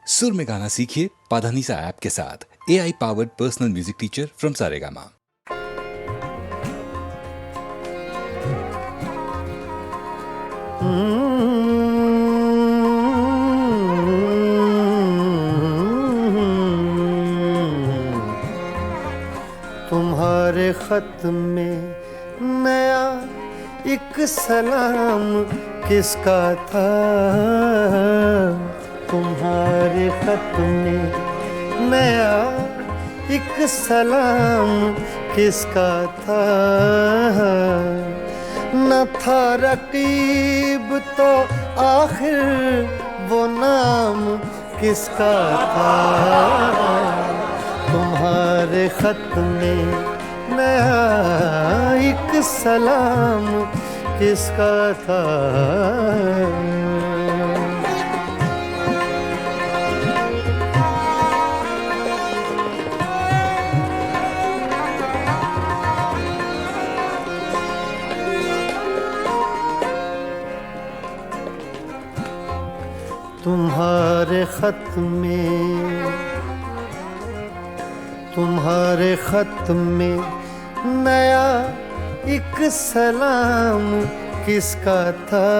सुर में गाना सीखिए पाधानीसा ऐप के साथ। AI powered personal music teacher from Saregama. तुम्हारे खत में नया एक सलाम किसका था? तुम्हारे खत में नया एक सलाम किसका था? न था रकीब तो आखिर वो नाम किसका था? तुम्हारे खत में नया एक सलाम किसका था? तुम्हारे खत में नया एक सलाम किसका था?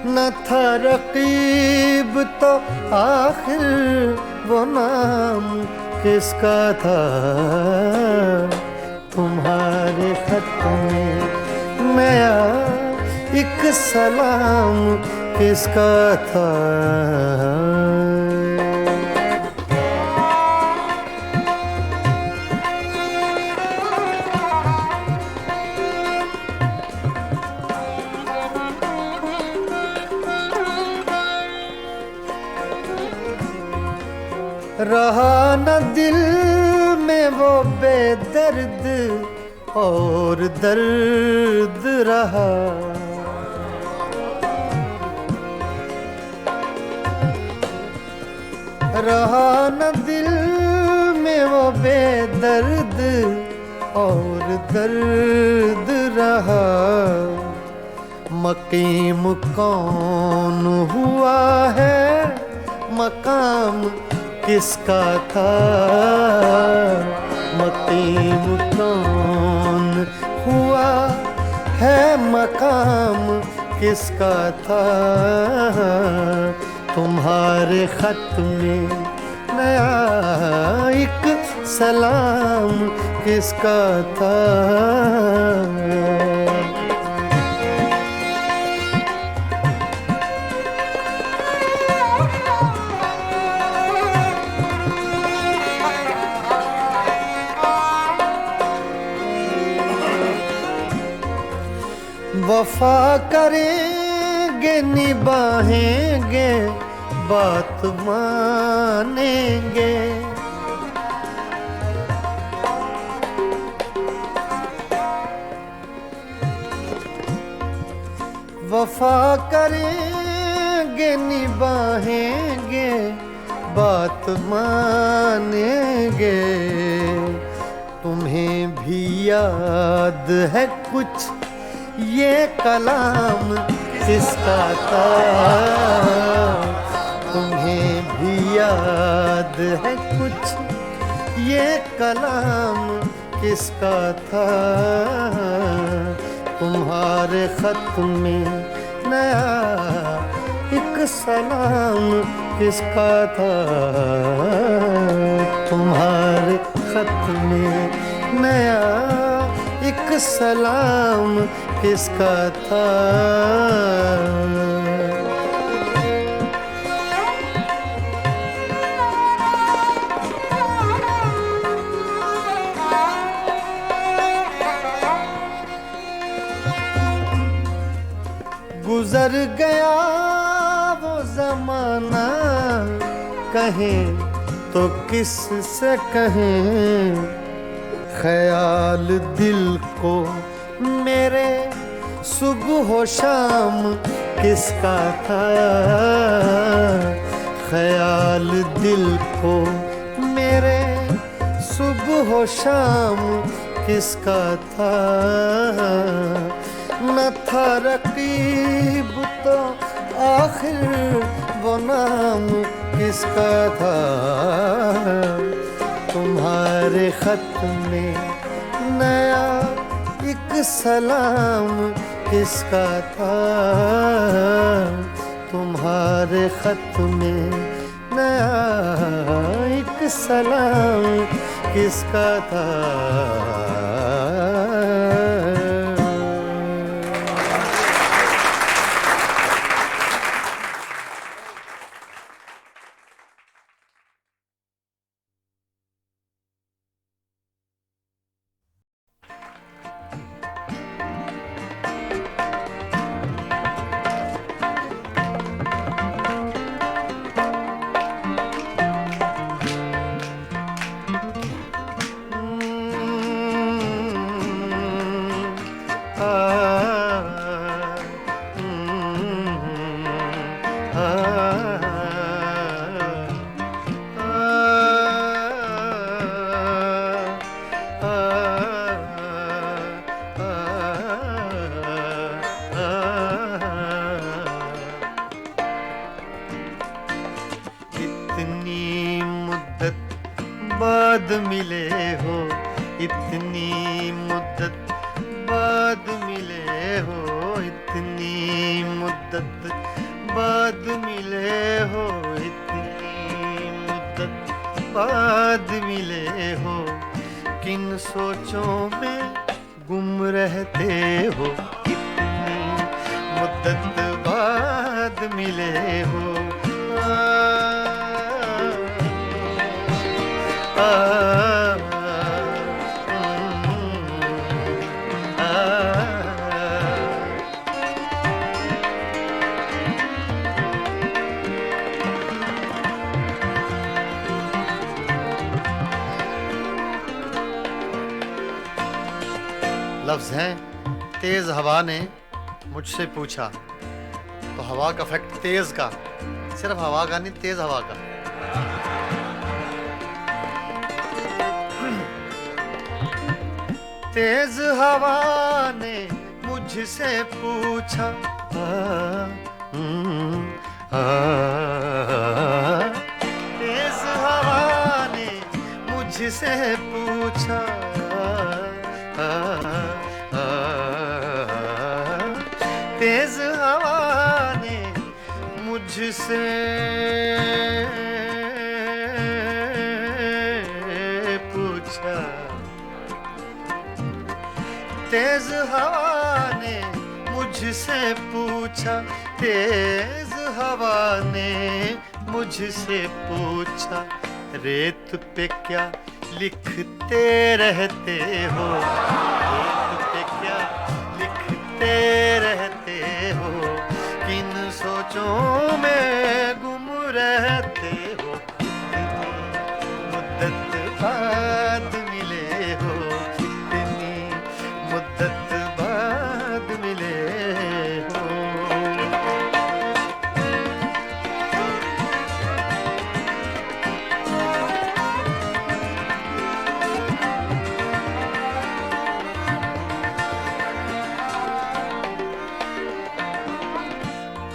न था रकीब तो आखिर वो नाम किसका था? तुम्हारे खत में नया एक सलाम किसका था? रहा न दिल में वो बेदर्द और दर्द रहा। रहा न दिल में वो बेदर्द और दर्द रहा। मकीम कौन हुआ है, मकाम किसका था? मकीम कौन हुआ है, मकाम किसका था? तुम्हारे खत में नया एक सलाम किसका था? वफा करेंगे निभाएंगे बात मानेंगे। वफा करेंगे निभाएंगे बात मानेंगे। तुम्हें भी याद है कुछ ये कलाम किसका था? तुम्हें भी याद है कुछ ये कलाम किसका था? तुम्हारे खत में नया एक सलाम किसका था? तुम्हारे खत में नया एक सलाम किसका था? गुजर गया वो जमाना, कहें तो किस से कहें। ख्याल दिल को मेरे सुबह शाम किसका था? ख्याल दिल को मेरे सुबह शाम किसका था? न था रकीब तो आखिर वो नाम किसका था, तुम्हारे खत में नया एक सलाम किसका था, तुम्हारे खत में नया एक सलाम किसका था। इतनी मुद्दत बाद मिले हो, इतनी मुद्दत बाद मिले हो, इतनी मुद्दत बाद मिले हो, इतनी मुद्दत बाद मिले हो, किन सोचों में गुम रहते हो, इतनी मुद्दत बाद मिले हो। लफ्ज हैं, तेज हवा ने मुझसे पूछा, तो हवा का फैक्ट तेज का, सिर्फ हवा का नहीं, तेज हवा का। तेज हवा ने मुझसे पूछा, तेज हवा ने मुझसे पूछा, तेज हवा ने मुझसे पूछा, तेज हवा ने मुझसे पूछा, तेज हवा ने मुझसे पूछा, रेत पे क्या लिखते रहते हो, रेत पे क्या लिखते रहते हो, किन सोचों में गुम रहते हो, मुद्दत बाद मिले हो, इतनी मुद्दत बाद मिले हो।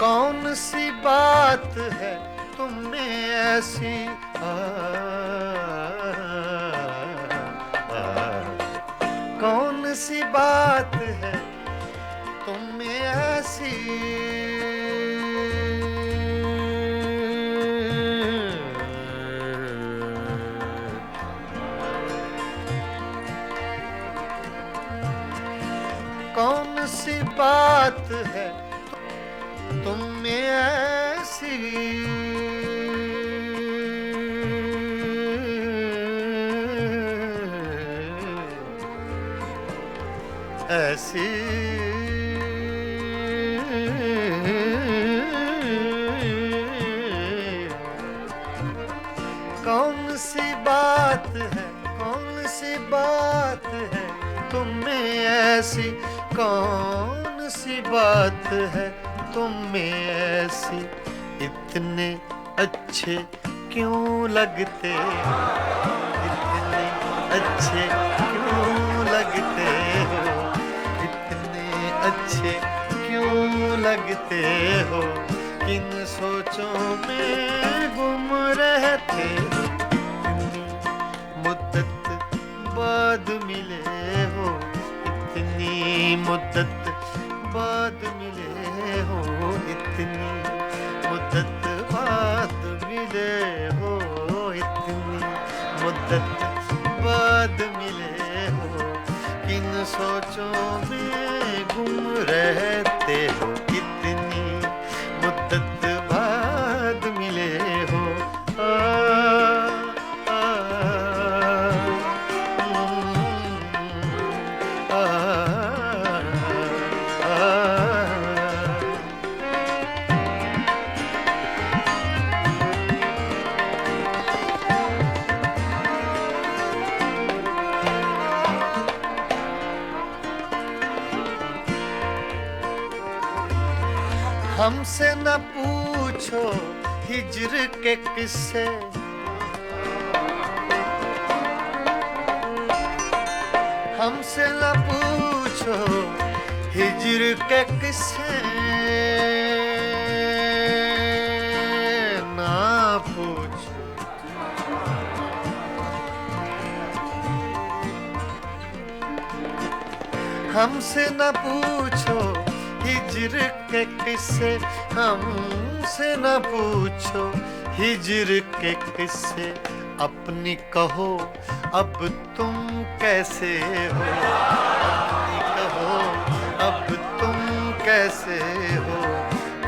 कौन सी बात है तुम में ऐसी, कौन सी बात है तुम में ऐसी, कौन सी बात है तुम में ऐसी, ऐसी कौन सी बात है, कौन सी बात है तुम में ऐसी, कौन सी बात है तुम में ऐसी, इतने अच्छे क्यों लगते, इतने अच्छे क्यों लगते हो, इतने अच्छे क्यों लगते हो, किन सोचों में गुम रहते हो, मुद्दत बाद मिले हो, इतनी मुद्दत बाद मिले हो, इतनी मुद्दत बाद मिले हो, इतनी मुद्दत बाद मिले हो, किन सोचों में गुम रहते हो, इतनी मुद्दत बाद मिले हो। हमसे न पूछो हिज्र के किस्से, हमसे न पूछो हिज्र के किस्से, ना पूछो हमसे न पूछो हिज्र के किस्से, हमसे न पूछो हिज्र के किस्से, अपनी कहो अब तुम कैसे हो, अपनी कहो अब तुम कैसे हो,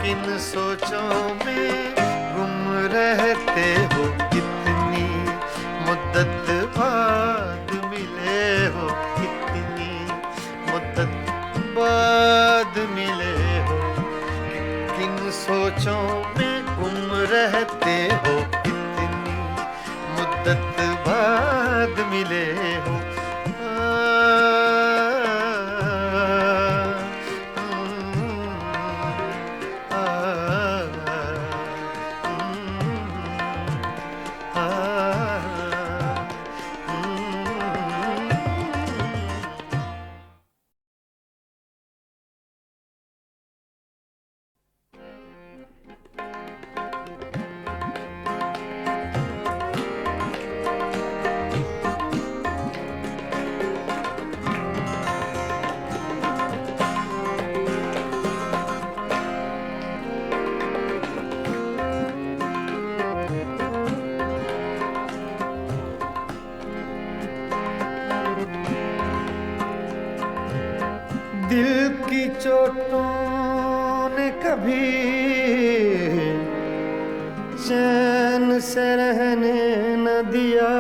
किन सोचों में गुम रहते हो, इतनी मुद्दत बाद मिले हो, इतनी मुद्दत बाद मिले हो, किन सोचों में गुम रहते हो, इतनी मुद्दत बाद मिले हो। दिल की चोटों ने कभी चैन से रहने न दिया,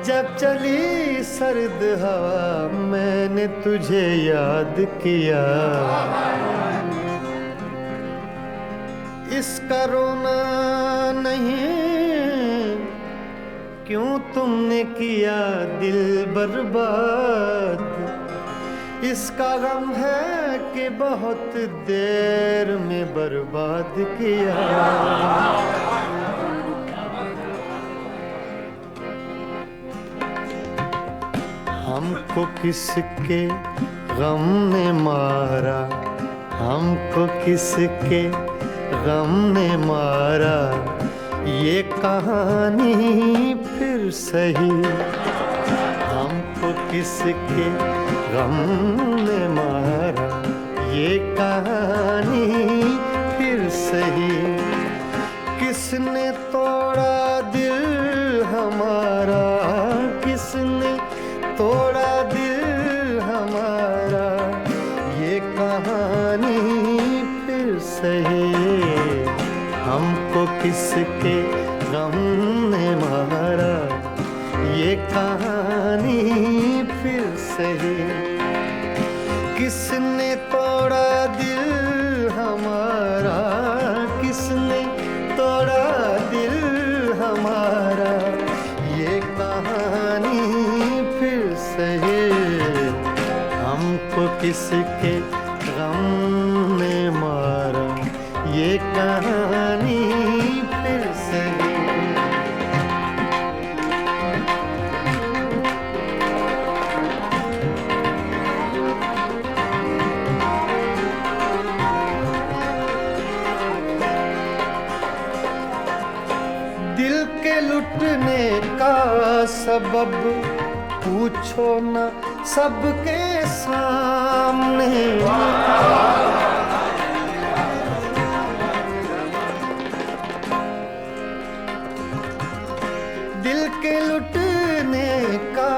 जब चली सर्द हवा मैंने तुझे याद किया, इसका रोना नहीं क्यों तुमने किया दिल बर्बाद, इसका गम है कि बहुत देर में बर्बाद किया। हमको किसके गम ने मारा, हमको किसके गम ने मारा, ये कहानी फिर सही, हमको किसके गम ने मारा, ये कहानी फिर सही, किसने तोड़ा दिल हमारा, किसने तोड़ा दिल हमारा, ये कहानी फिर सही, हमको किसके गम ने मारा, ये कहानी फिर सही, किसने तोड़ा दिल हमारा, किसने तोड़ा दिल हमारा, ये कहानी फिर सही, हमको किसके गम ने मारा, ये कहानी फिर सही। लुटने का सबब पूछो न सबके सामने। दिल के लुटने का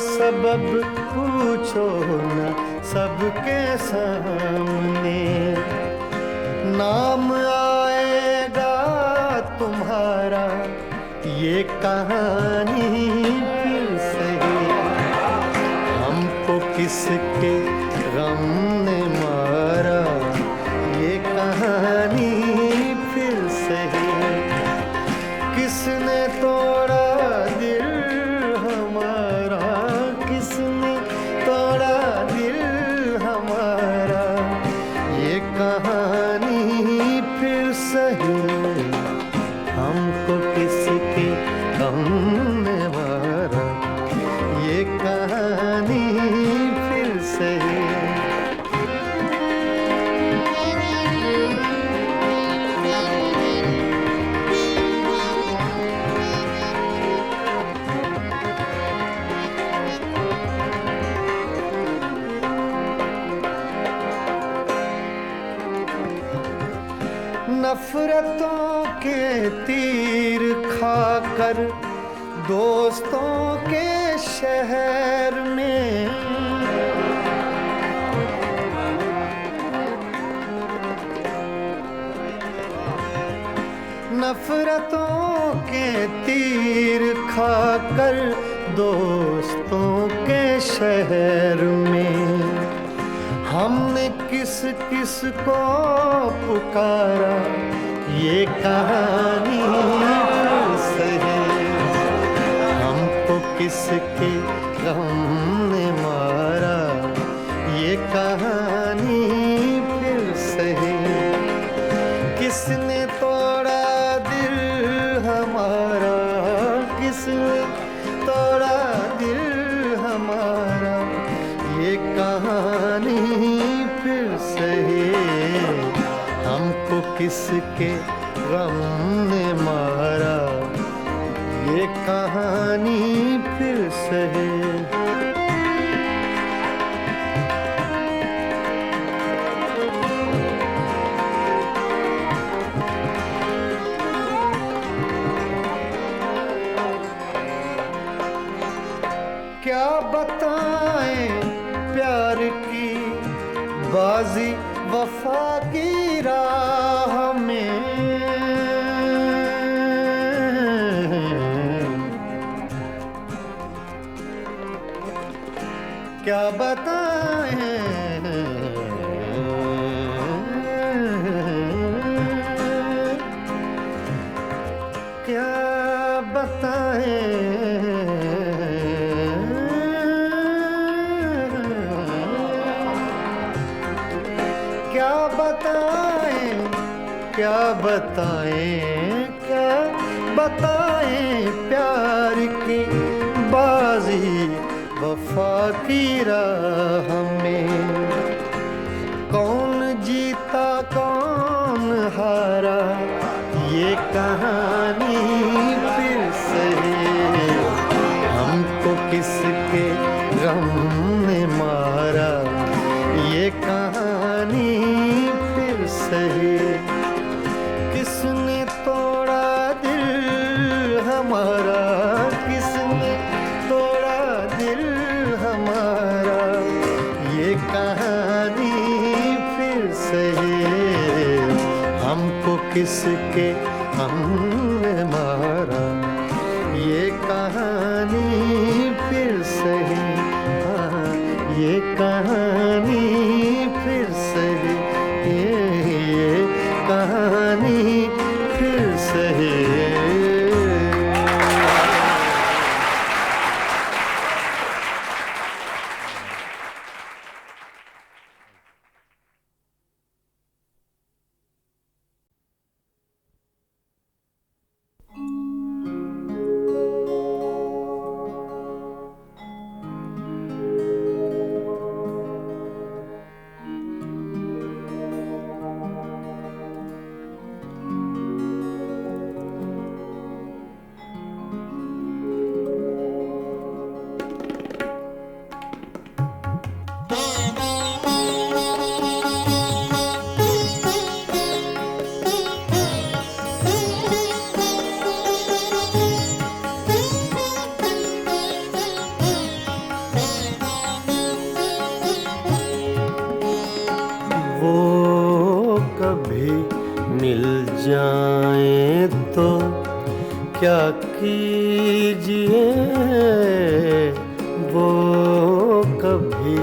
सबब पूछो न सबके सामने। नाम आएगा तुम्हारा ये कहानी फिर सही। हमको किसके गम ने मारा ये कहानी फिर सही। किसने तोड़ा दिल हमारा, किसने तोड़ा दिल हमारा ये कहानी फिर सही। हमको किसके गम ने मारा ये कहानी फिर सही। नफरतों के तीर खाकर दोस्तों के शहर में। नफरतों के तीर खाकर दोस्तों के शहर में। हमने किस किस को पुकारा ये कहानी फिर सही। हमको किसके गम ने मारा ये कहानी फिर सही। किसने तोड़ा दिल हमारा, किसने तोड़ा दिल हमारा ये कहानी फिर सही। हमको किसके गम ने मारा ये कहानी फिर सही। क्या बताएं प्यार की बाजी वफा की राह में। क्या बताएं क्या बताएं क्या बताएं क्या बताएं क्या बताएं प्यार की बाजी वफा की राह में। कौन जीता कौन हारा ये कहानी फिर सही। हमको किसके गम ने मारा ये कहानी फिर सही। किसने तोड़ा दिल हमारा, किसने तोड़ा दिल हमारा ये कहानी फिर सही। हमको किसके हमने मारा ये कहानी फिर सही। हाँ, ये कहानी फिर सही। ये कहानी फिर सही। कभी मिल जाए तो क्या कीजिए, वो कभी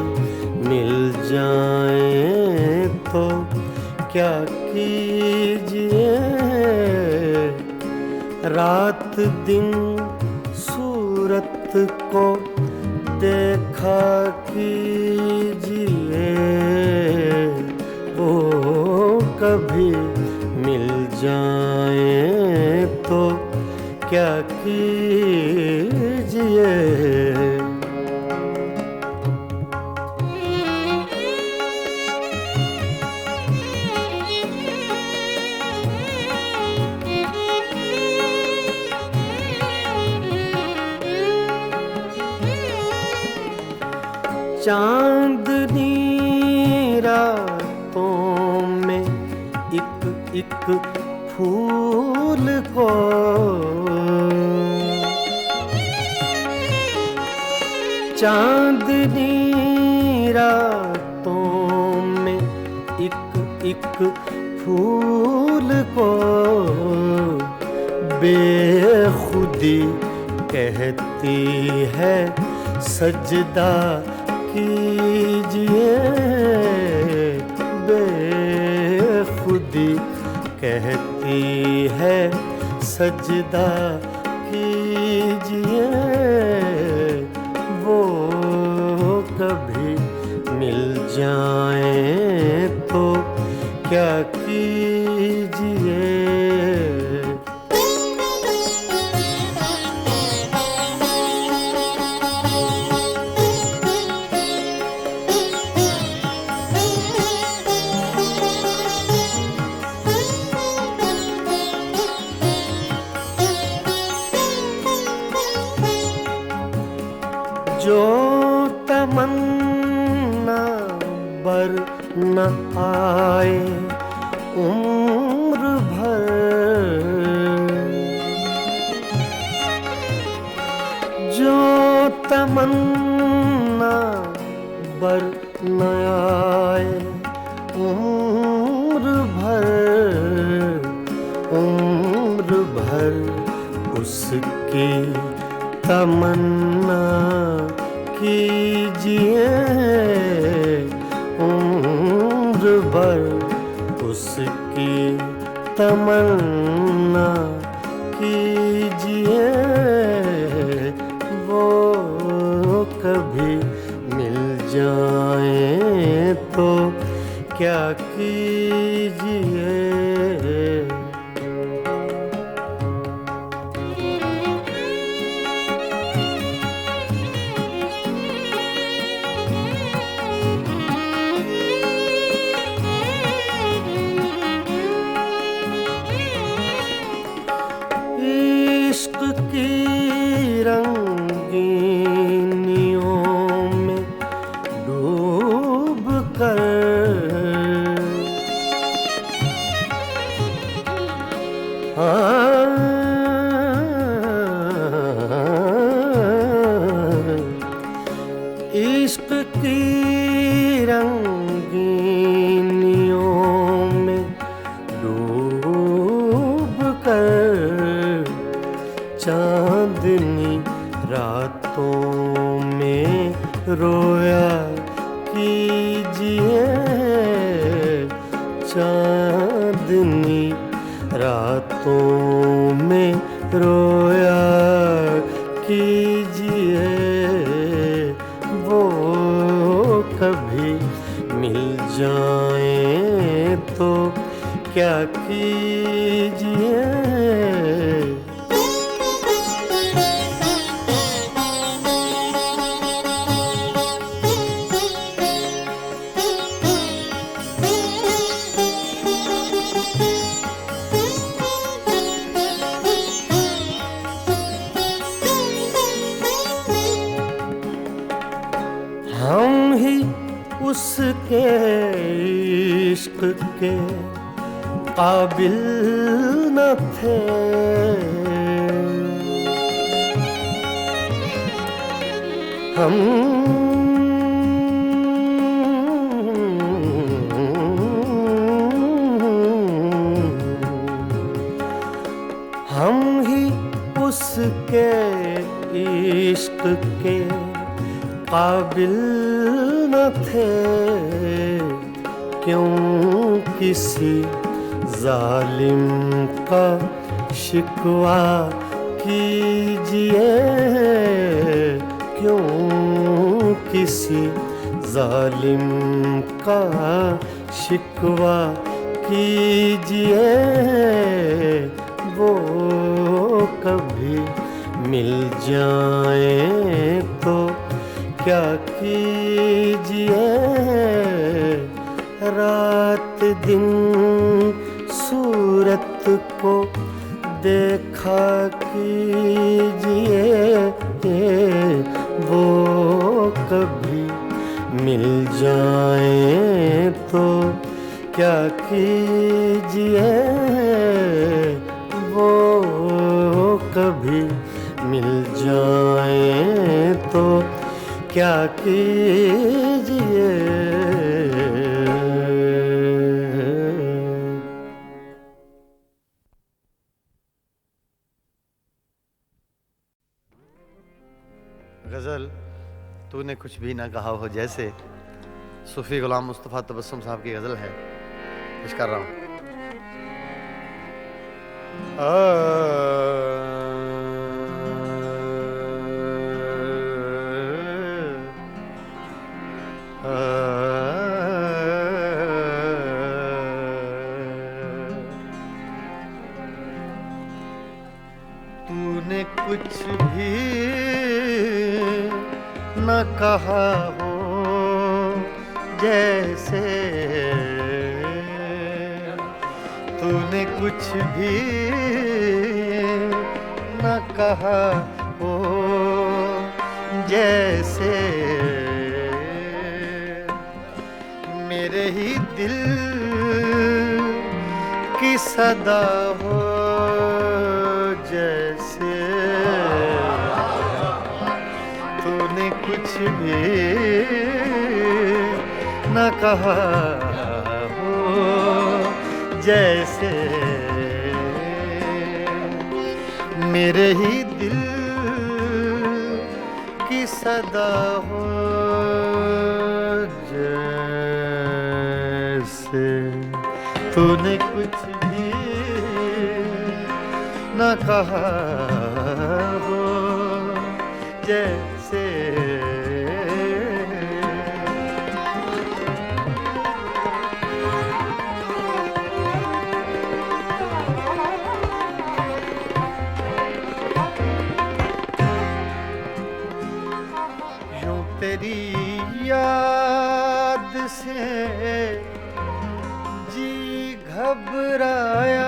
मिल जाए तो क्या कीजिए। रात दिन सूरत को देखा कीजिए, वो कभी मिल जाए तो क्या कीजिए। चांदनी रातों में एक एक फूल को चांदनी रातों में एक एक फूल को बेखुदी कहती है सजदा कीजिए। बेखुदी कहती है सजदा कीजिए, वो कभी मिल जाए तो क्या कीजिए। जो तमन्ना बर न आए उम्र भर, जो तमन्ना बर न आए उम्र भर उसकी तमन्ना कीजिए। उम्र भर उसकी तमन्ना कीजिए, वो कभी मिल जाए तो क्या कीजिए। इश्क की रंगीनियों में डूब कर इश्क की रंगीनियों में डूब कर चांदनी रातों में रोया कीजिए। चांदनी रातों में रोया कीजिए, वो कभी मिल जाए तो क्या कीजिए। हम ही उसके इश्क के काबिल न थे, हम उसके इश्क के काबिल न थे, क्यों किसी जालिम का शिकवा कीजिए, क्यों किसी जालिम का शिकवा कीजिए, वो कभी मिल जाए तो क्या कीजिए, रात दिन सूरत को देखा कीजिए, वो कभी मिल जाए तो क्या कीजिए, वो कभी मिल जाए तो क्या कीजिए। गज़ल तूने कुछ भी ना कहा हो जैसे सूफी गुलाम मुस्तफ़ा तबस्सुम साहब की गज़ल है, पेश कर रहा हूँ। तूने कुछ भी न कहा हो जैसे, तूने कुछ भी न कहा हो जैसे, मेरे ही दिल की सदा हो जैसे, तूने कुछ भी न कहा हो जैसे, मेरे ही दिल की सदा हो जैसे, तूने कुछ भी न कहा हो जैसे। यूं तेरी याद से जी घबराया,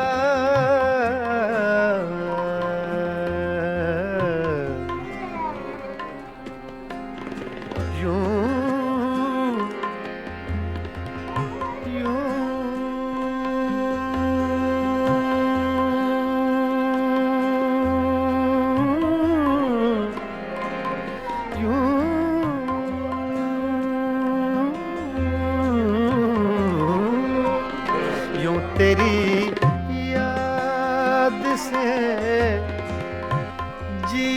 तेरी याद से जी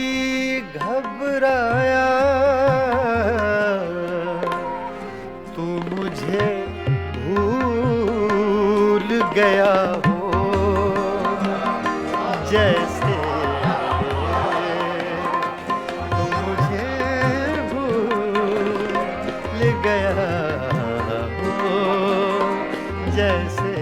घबराया, तू मुझे भूल गया हो जैसे, तू मुझे भूल गया हो जैसे।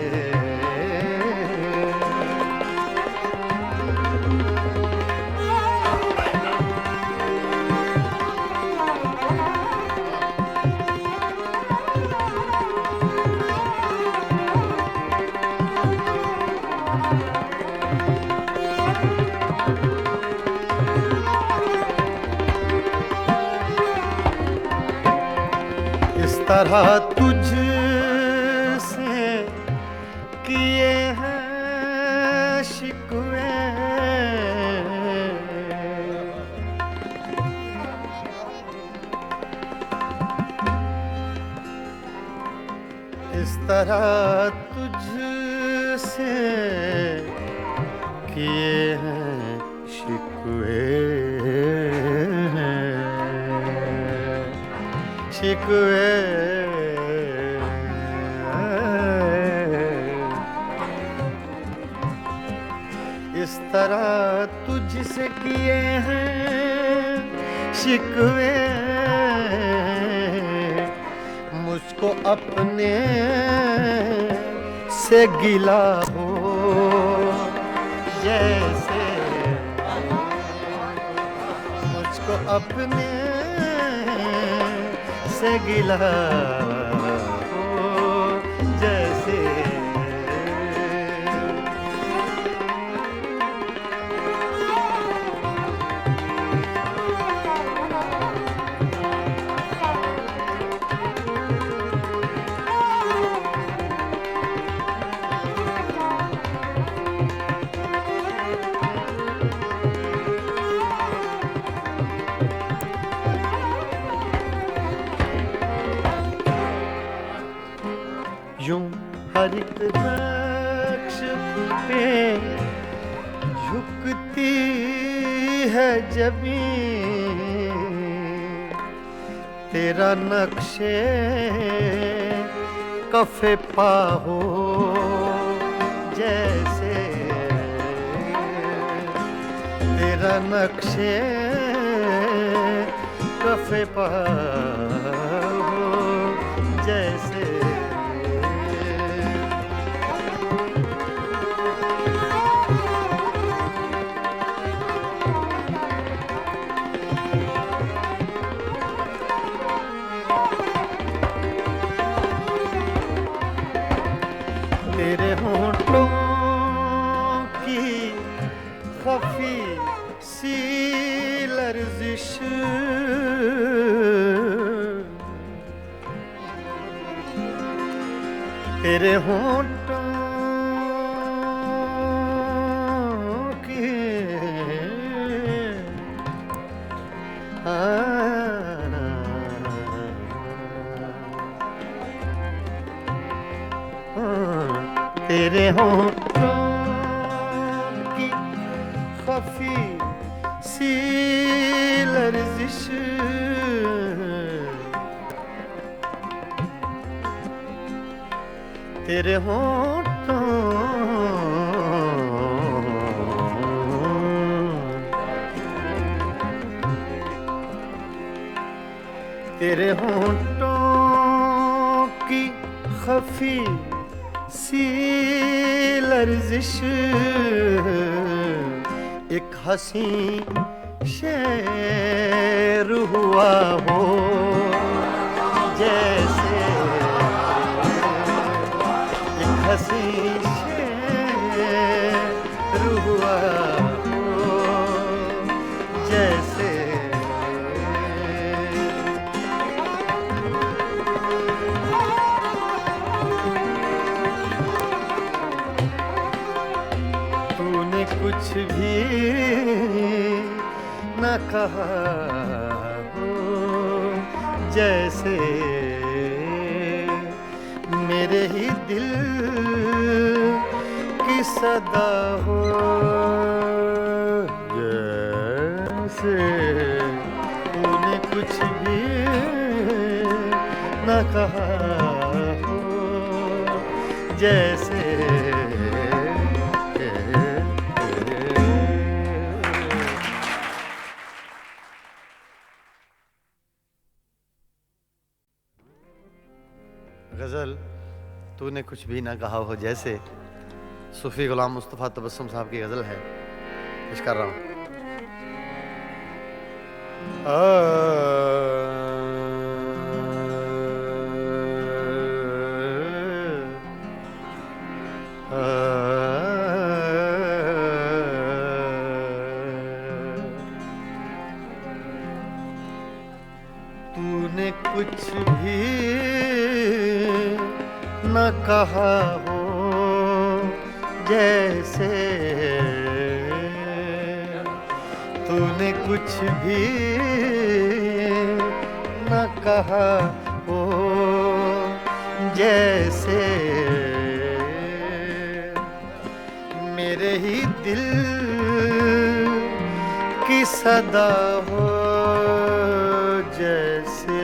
इस तरह तुझ से किए हैं शिकवे, इस तरह तुझ से किए हैं शिकवे, शिकवे इस तरह तुझसे किए हैं शिकवे, मुझको अपने से गिला हो जैसे, मुझको अपने से गिला हो जैसे। यूं हर एक नक्श पे झुकती है जमीन, तेरा नक्शे कफे पा हो जैसे, तेरा नक्शे कफे पा हो जैसे। तेरे होंठों की खफी सी लर्जिश, तेरे होंठों की तेरे होंठों की खफी सी लर्जिश, तेरे होंठों तेरे होंठों की खफी सी लर्जिश, एक हंसी शेर हुआ हो जैसे, एक हंसी शेर हुआ हो जैसे। तूने कुछ भी न कहा हो जैसे, मेरे ही दिल की सदा हो जैसे, तूने कुछ भी न कहा हो जैसे। गज़ल तूने कुछ भी ना कहा हो जैसे, सूफी गुलाम मुस्तफ़ा तबस्सुम साहब की गज़ल है, पेश कर रहा हूँ। तूने कुछ भी न कहा हो जैसे, तूने कुछ भी न कहा हो जैसे, मेरे ही दिल सदा हो जैसे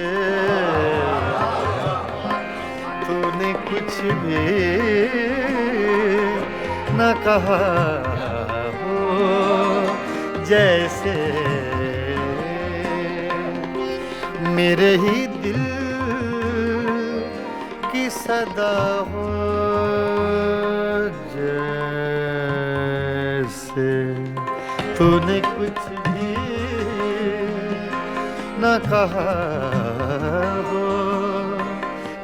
तूने कुछ भी न कहा हो, जैसे मेरे ही दिल की सदा हो जैसे तूने कुछ भी न कहा हो,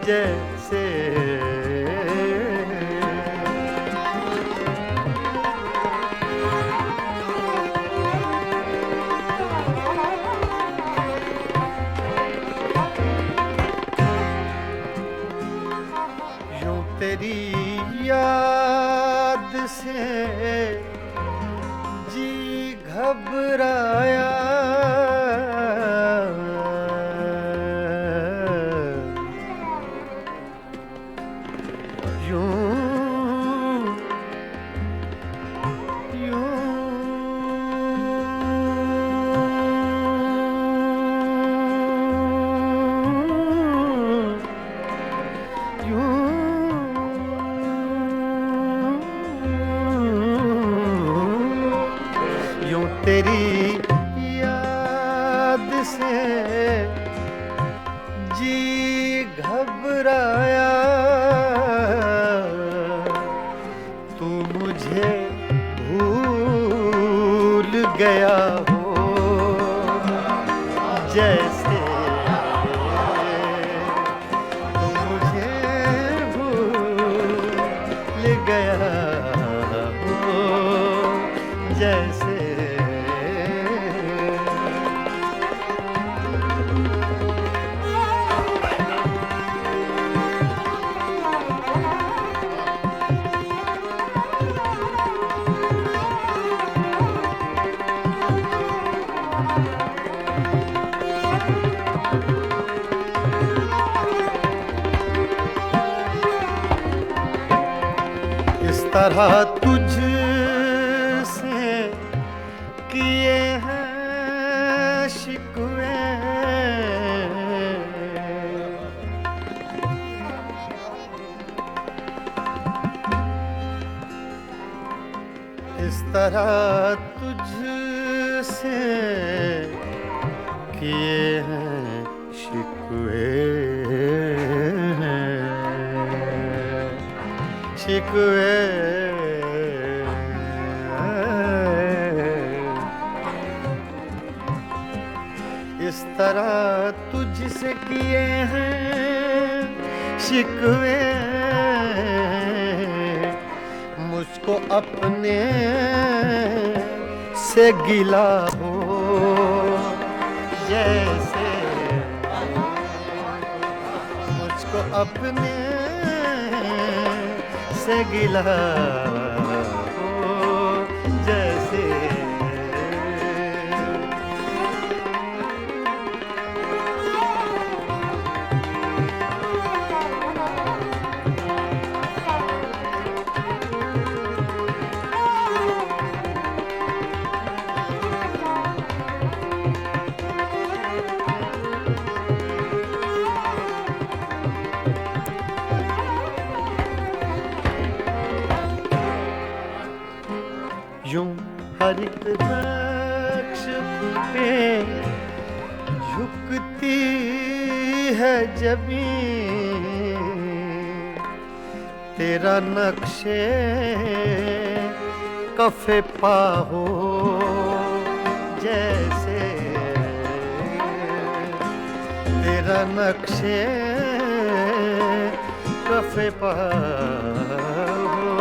जैसे यूं तेरी याद से जी घबराया, यूं यूं यूं तेरी याद से जी घबराया, तू मुझे भूल गया हो, जैसे तू मुझे भूल गया हो, जैसे इस तरह तुझसे किए हैं शिकवे, इस तरह तुझसे किए हैं शिकवे, शिकवे इस तरह तुझसे किए हैं शिकवे, मुझको अपने से गिला हो, जैसे मुझको अपने से गिला हो, जैसे यूं हर एक नक्श पे झुकती है जमीन, तेरा नक्शे कफे पा हो, जैसे तेरा नक्शे कफे पा हो,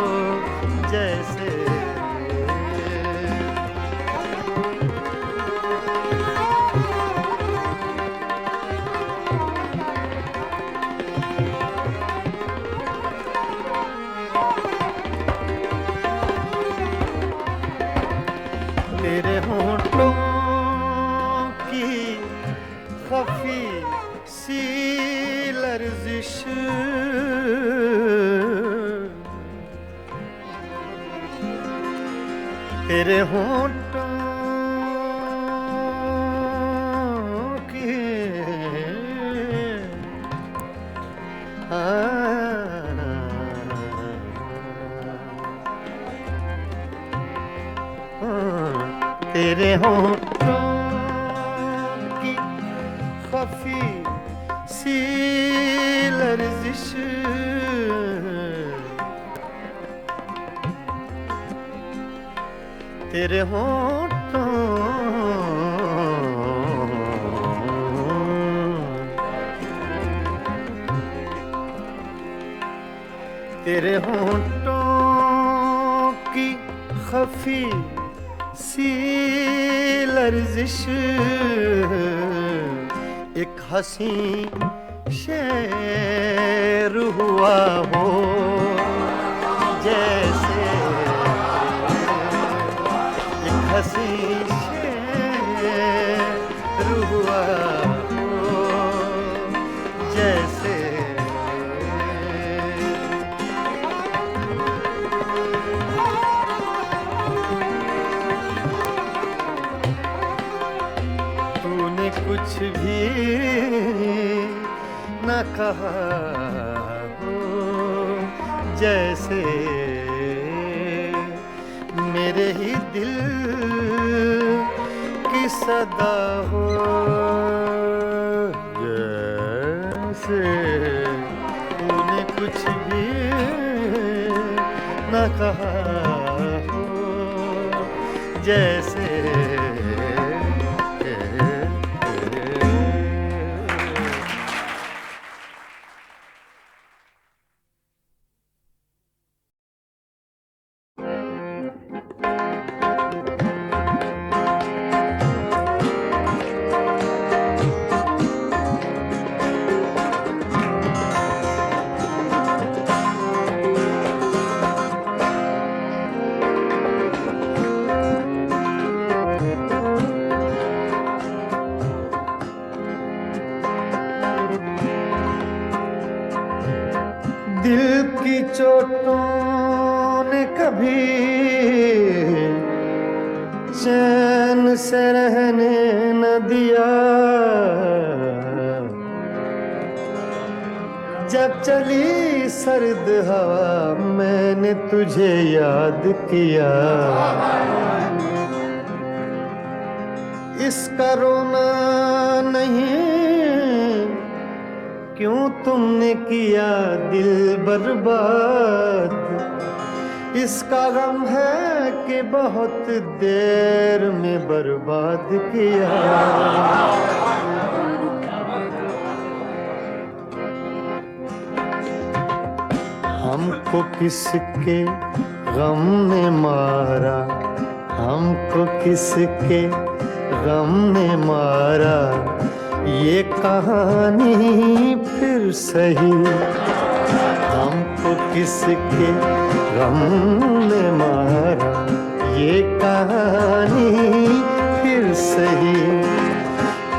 जैसे तेरे होंठों की खफी सी लर्जिश, तेरे होंठों तेरे होठों की खफी सी लर्जिश, तेरे होठों तेरे होठों की खफी सी लर्जिश, एक हंसी शेर हुआ हो जैसे, एक हंसी शेर हुआ हो जैसे, कुछ भी न कहा हो जैसे मेरे ही दिल की सदा हो जैसे, तूने कुछ भी न कहा हो जैसे। दिल की चोटों ने कभी चैन से रहने न दिया, जब चली सर्द हवा मैंने तुझे याद किया, इसका रोना नहीं क्यों तुमने किया दिल बर्बाद, इसका गम है कि बहुत देर में बर्बाद किया। हमको किसके गम ने मारा, हमको किसके गम ने मारा, ये कहानी फिर सही, हमको किसके गम ने मारा, ये कहानी फिर सही,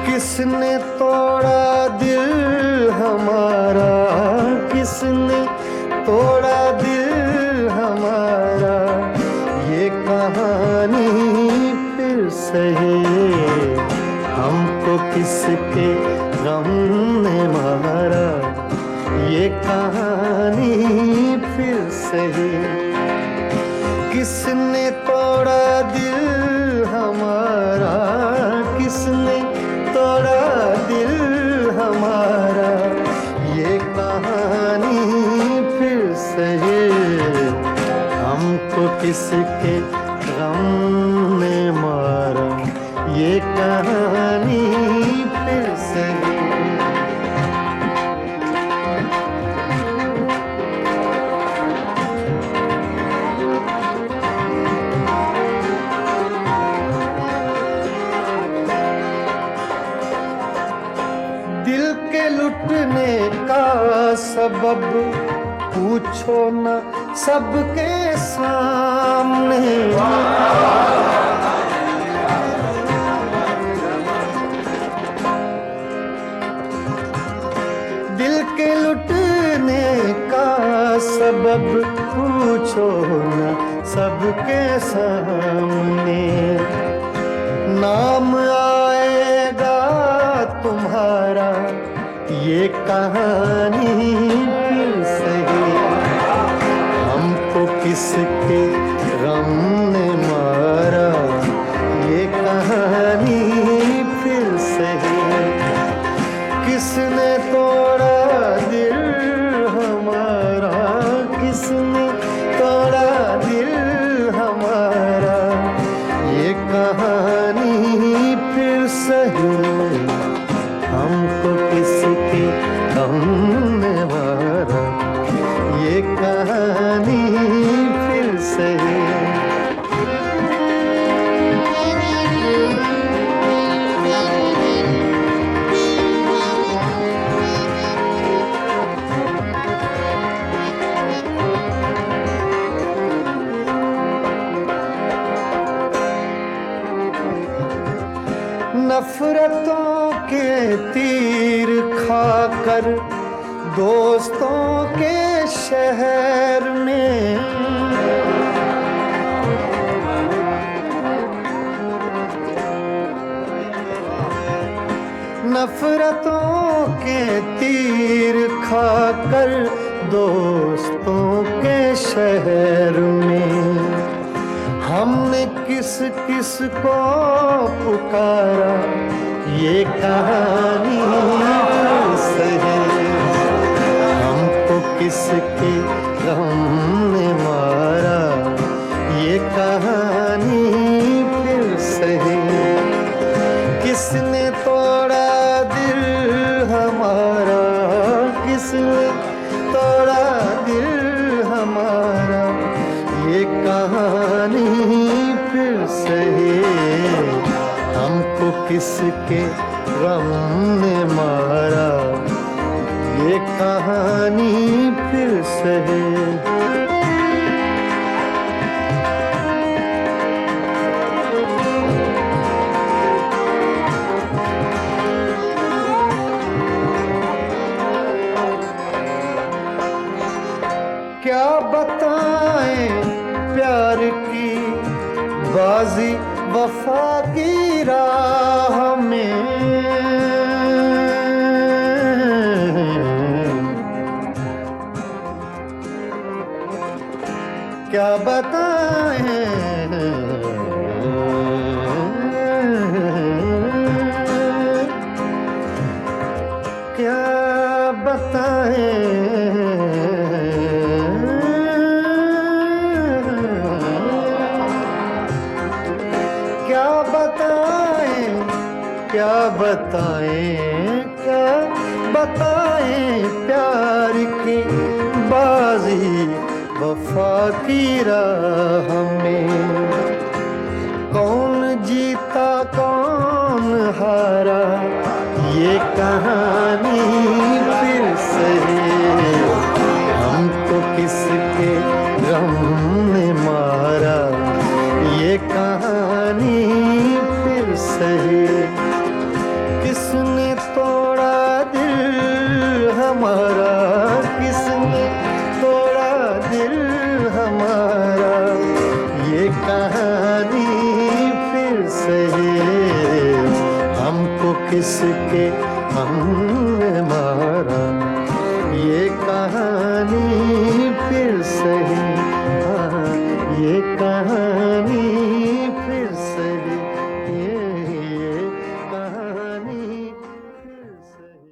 किसने तोड़ा दिल हमारा, किसने तोड़ा दिल हमारा, ये कहानी फिर सही, हमको किसके गम ने मारा, ये कहानी फिर सही, किसने तोड़ा दिल हमारा, किसने तोड़ा दिल हमारा, ये कहानी फिर सही, हमको किसके गम ने मारा, ये कहानी फिर सही। दिल के लुटने का सबब पूछो न सबके सामने, दिल के लुटने का सबब पूछो न सबके सामने, नाम आएगा तुम्हारा, ये कहानी फिर सही, हमको किसके गम ने मारा, नफरतों के तीर खाकर दोस्तों के शहर में नफरतों के तीर खाकर दोस्तों के शहर में हमने किस किस को पुकारा ये कहानी सही हमको किसके गम ने मारा ये कहानी फिर सही किसने तोड़ा दिल हमारा किसने तोड़ा दिल हमारा ये कहानी फिर सही हमको किसके गम ने मारा ये कहानी फिर सही क्या बताएं प्यार की बाजी वफा की राह में क्या बताएं क्या बताएं क्या बताएं प्यार की बाजी वफा की राह में कौन जीता कौन हारा ये कहानी फिर सही हमको किसके गम ने मारा ये कहानी फिर सही किसने तोड़ा दिल हमारा किसने तोड़ा दिल हमारा ये कहानी फिर सही हमको किसके हमने मारा ये कहानी फिर सही ये कहानी फिर सही ये कहानी फिर सही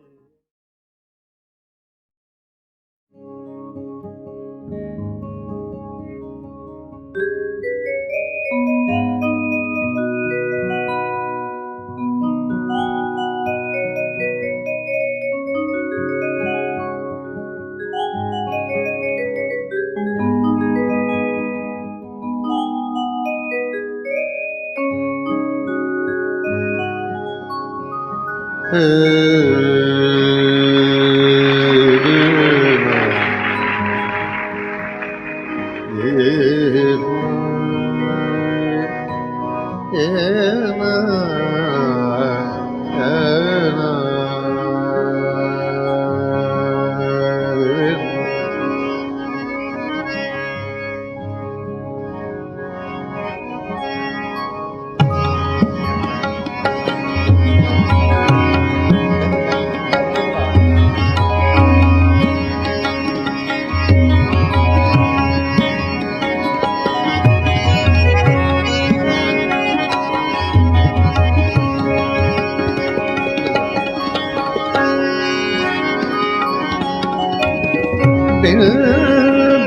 बिन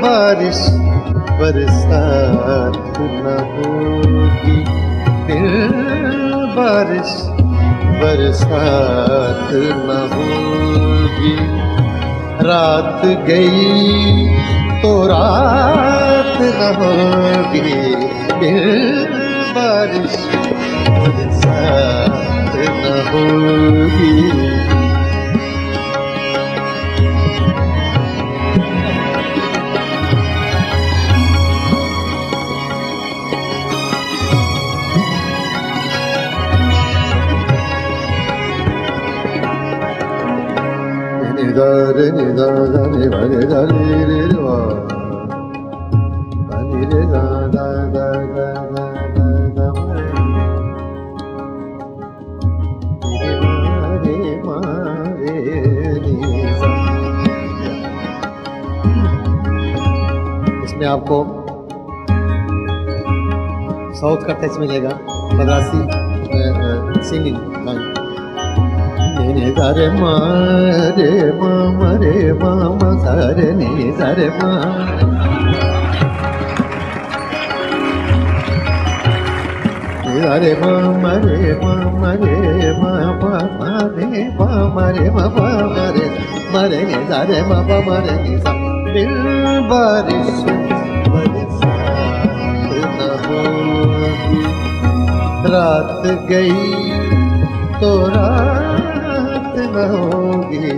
बारिश बरसात न होगी बिन बारिश बरसात न होगी रात गई तो रात न होगी बिन बारिश बरसात न होगी re ni da da ni ba re da re re wa ba ni re da da da da da da da ma re ma re ni sa। इसमें आपको साउथ का टच मिलेगा, मद्रासी सिंगिंग लाइन। रे सा रे मा रे मा मा रे मा मा सा रे नि सा रे मा। रे मा मा रे मा मा रे मा पा मा रे पा मा रे मा पा मा रे नि सा रे मा पा मा रे नि सा। बिन बारिश बरसात न होगी, रात गई तो रात न होगी,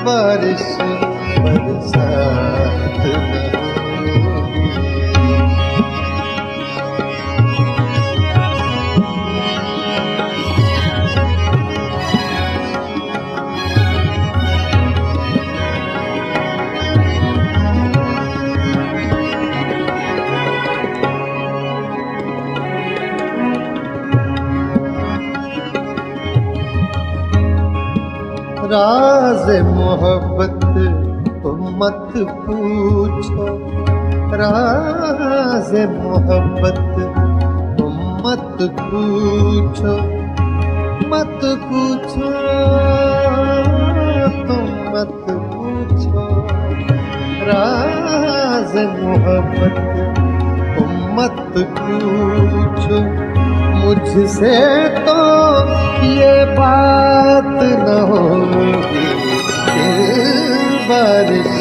बारिश बरसात न होगी। राज मोहब्बत तुम मत पूछो, राज मोहब्बत तुम मत पूछो, मत पूछो तुम मत पूछो, राज मोहब्बत तुम मत पूछो। मुझसे तो ये बात न होगी, बारिश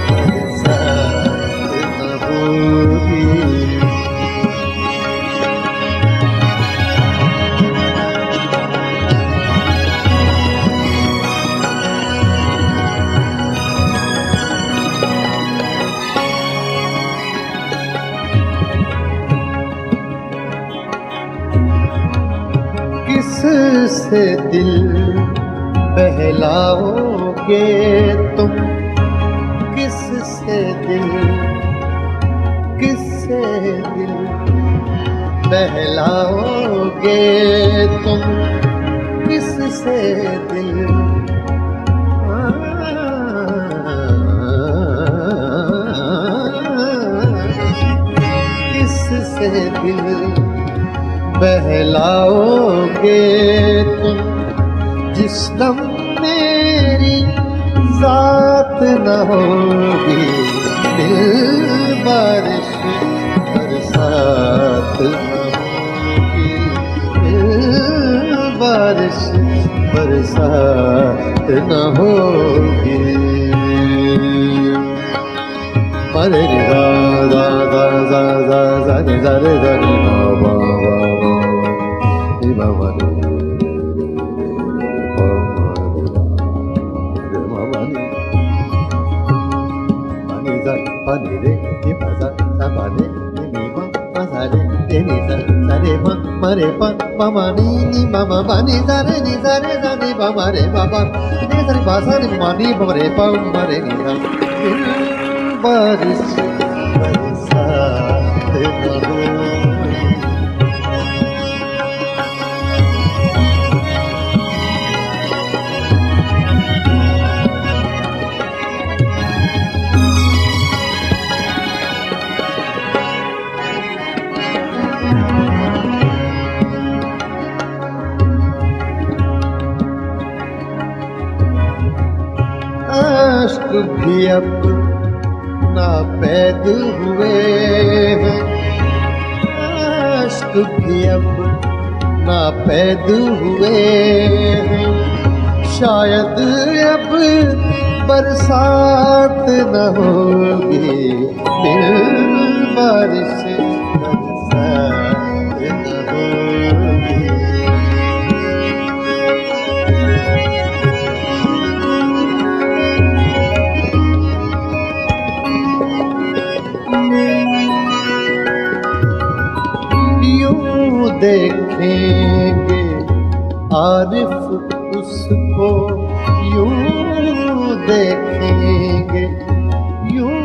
बरसात न होगी। किससे दिल बहलाओगे तुम, किससे दिल बहलाओगे तुम, किससे दिल किससे दिल बहलाओगे तुम। जिस दम मेरी जात न होगी, दिल बारिश बरसात न होगी, दिल बारिश बरसात न होगी। मरे दा दा दा दा दा दा दा दा दा दा दा pani re ni pa sa sa pa re ni ma pa sa re ni sa ma re pa ma ma ni ma ma pa ni sa re ni pa ma re pa pa ni sa re pa sa re ma ni pa re pa ma re ni sa। बारिश बरसात न होगी। आश्क भी अब नापैद हुए हैं, आश्क भी अब नापैद हुए हैं। शायद अब बरसात न होगी, फिर बारिश बरसात न होगी। देखेंगे आरिफ उसको यूं देखेंगे यूं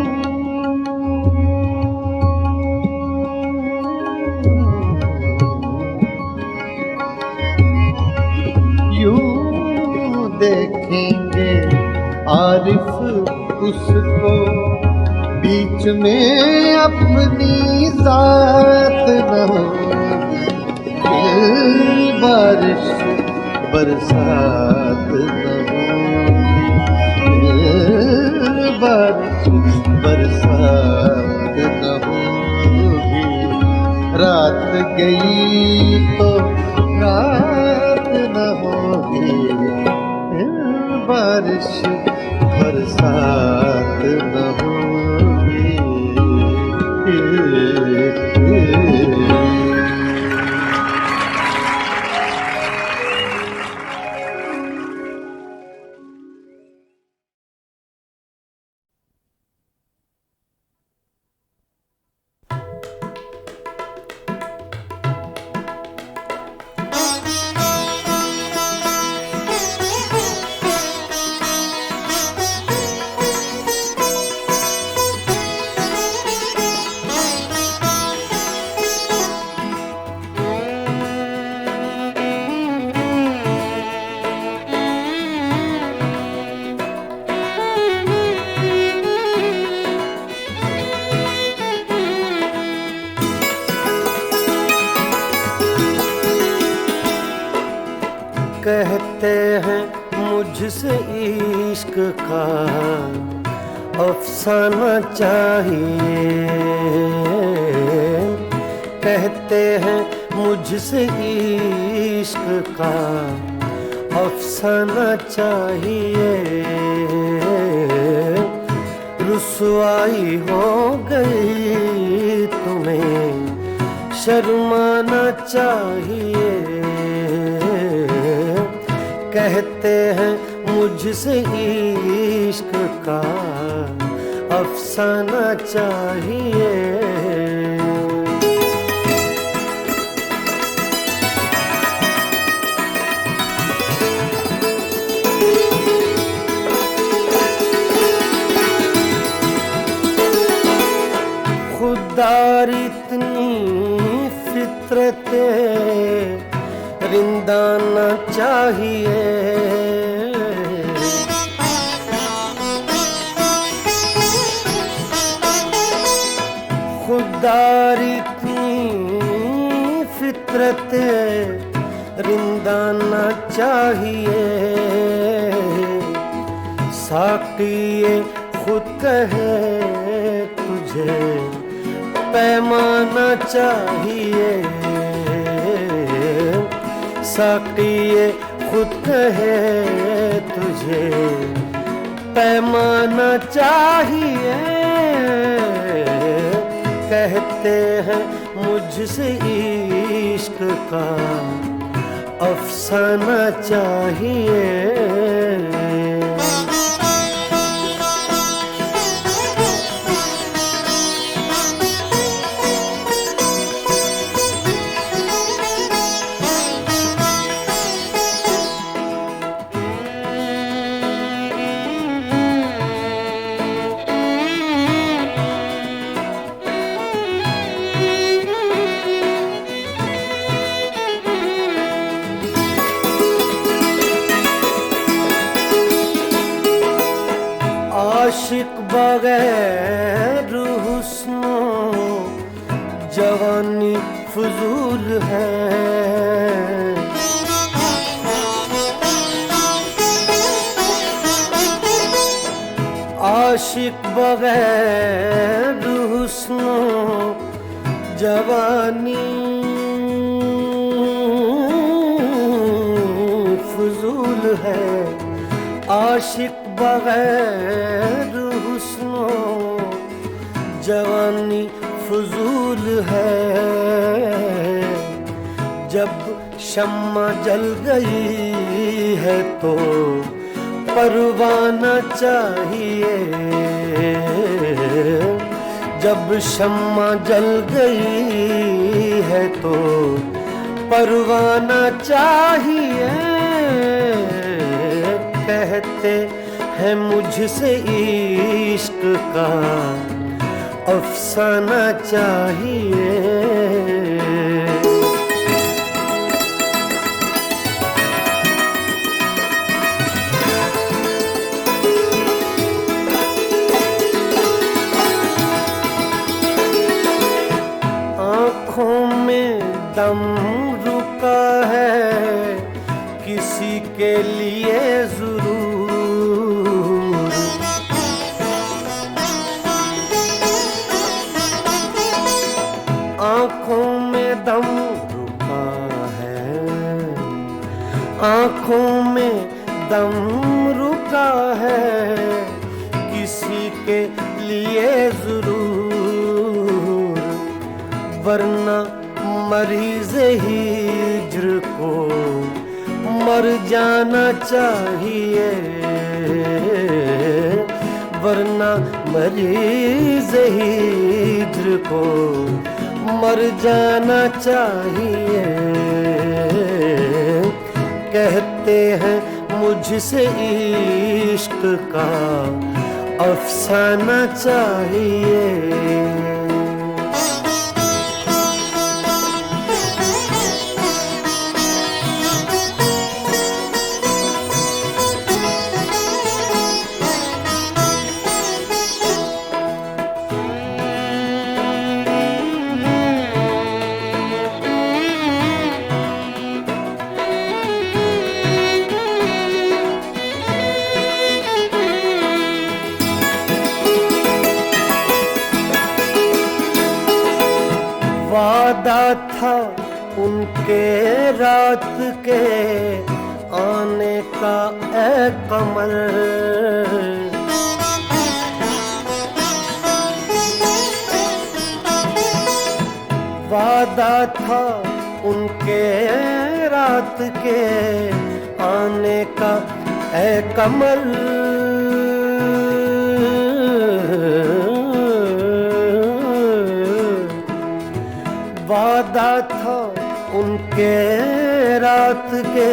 यूं देखेंगे आरिफ उसको बीच में अपनी जात न होगी बारिश बरसात न होगी बारिश बरसात न होगी रात गई तो रात न होगी बारिश बरसात न होगी कहते हैं मुझसे इश्क का अफसाना चाहिए, कहते हैं मुझसे इश्क का अफसाना चाहिए। रुसवाई हो गई तुम्हें शर्माना चाहिए, कहते हैं मुझसे इश्क का अफसाना चाहिए। खुदार इतनी फितरते रिंदाना चाहिए, खुदार इतनी फितरत रिंदाना चाहिए। साक़िए खुद कहे तुझे पैमाना चाहिए, साक़िए खुद कहे तुझे पैमाना चाहिए। कहते हैं मुझसे इश्क का अफसाना चाहिए। आशिक बगैर हुस्नो जवानी फजूल है, आशिक बगैर हुस्नो जवानी फजूल है। आशिक बगैर हुस्नो जवानी फजूल है। जब शम्मा जल गई है तो परवाना चाहिए, जब शम्मा जल गई है तो परवाना चाहिए। कहते हैं मुझसे इश्क का अफसाना चाहिए। आँखों में दम रुका है किसी के लिए जरूर, आँखों में दम रुका है, आँखों में दम रुका है किसी के लिए जरूर, वरना मरीज़ हिज्र को मर जाना चाहिए, वरना मरीज़ हिज्र को मर जाना चाहिए। कहते हैं मुझसे इश्क का अफसाना चाहिए। वादा था उनके रात के आने का ऐ कमर, वादा था उनके रात के आने का ऐ कमर, वादा था उनके रात के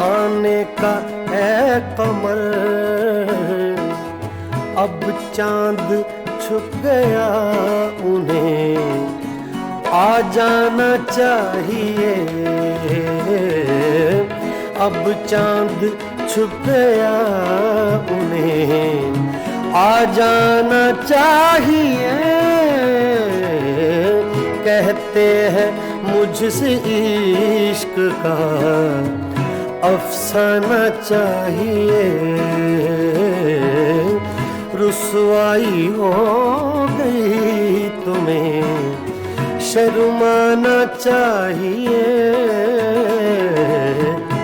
आने का ऐ कमर। अब चांद छुप गया उन्हें आ जाना चाहिए, अब चांद छुप गया उन्हें आ जाना चाहिए। कहते हैं मुझसे इश्क का अफसाना चाहिए, रुसवाई हो गई तुम्हें शर्माना चाहिए।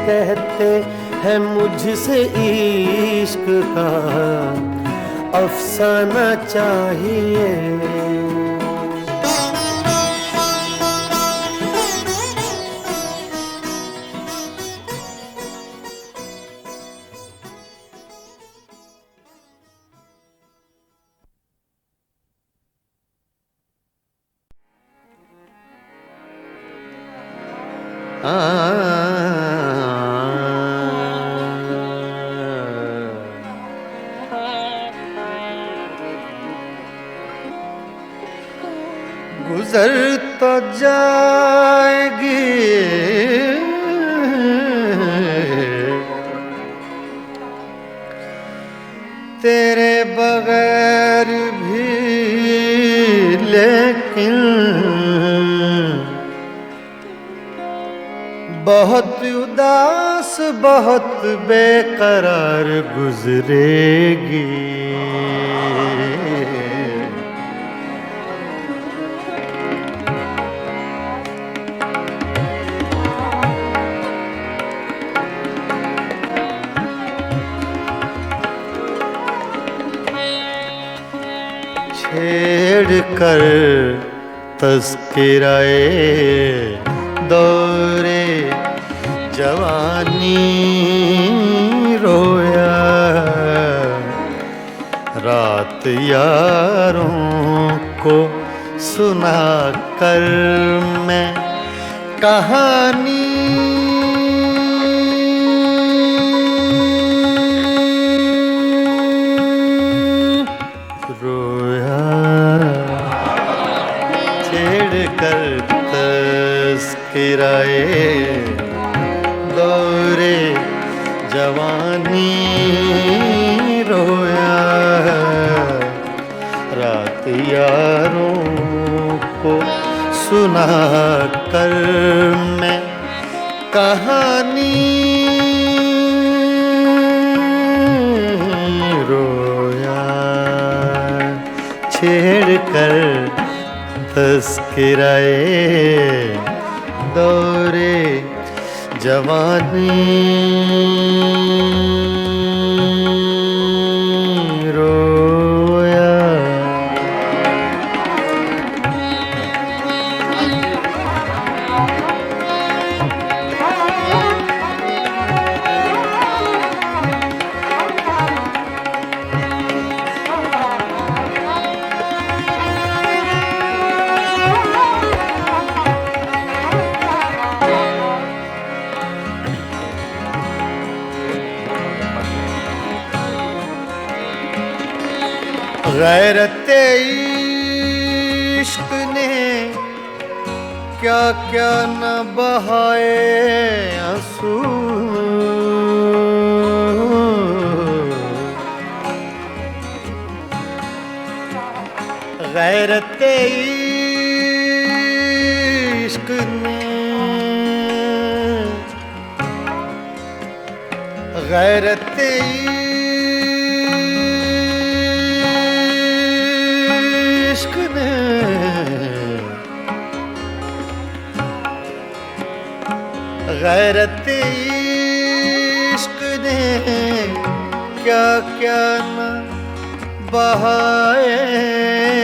कहते हैं मुझसे इश्क का अफसाना चाहिए। गुजर तो जाएगी तेरे बगैर भी, लेकिन बहुत उदास बहुत बेकरार गुजरेगी। छेड़ कर तज़किराए दौरे जवानी रोया, रात यारों को सुना कर मैं कहानी छेड़ कर तस्कराए दौरे जवानी रोया रात यारों को सुना कर मैं कहानी रोया छेड़ कर तस्कराए दौरे जवानी रोया। गैरते इश्क ने क्या क्या न बहाए आंसू गैरते इश्क ने गैरते इश्क ने गैरत इश्क ने क्या क्या न बहाए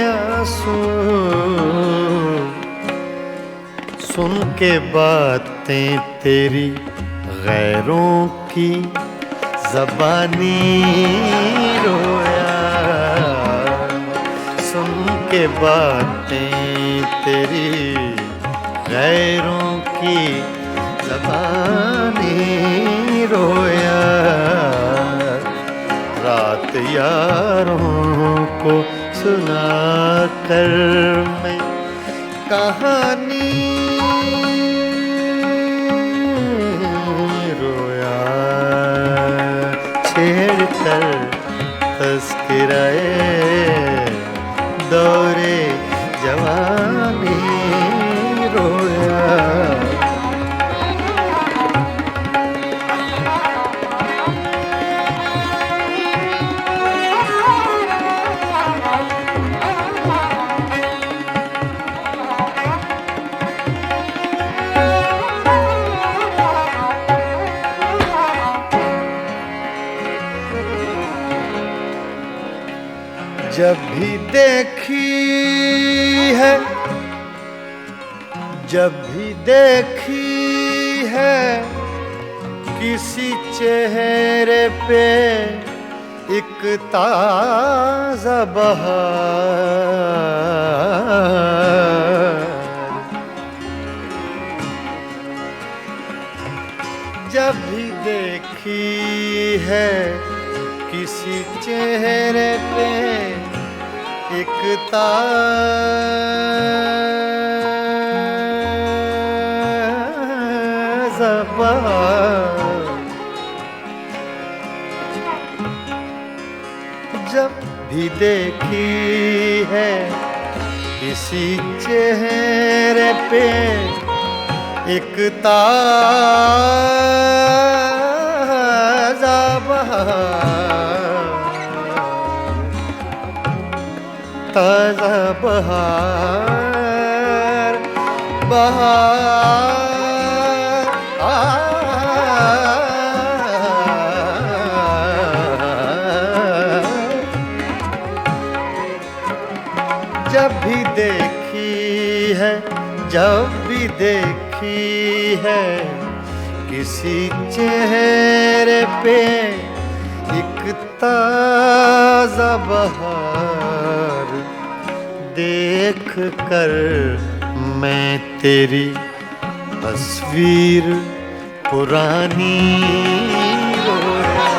आंसू सुन के बातें तेरी गैरों की ज़बानी रोया सुन के बातें तेरी गैरों की ज़बानी रोया रात यारों को सुना कर मैं कहानी रोया छेड़ कर तस्कराए दौरे जवानी रोया। जब भी देखी है जब भी देखी है किसी चेहरे पे एक ताज़ा बहार जब भी देखी है किसी चेहरे पे एक ताज़ा बहार जब भी देखी है किसी चेहरे पे एक ताज़ा बहार ताज़ा बहार जब भी देखी है जब भी देखी है किसी चेहरे पे एक ताज़ा बहार देख कर मैं तेरी तस्वीर पुरानी रोया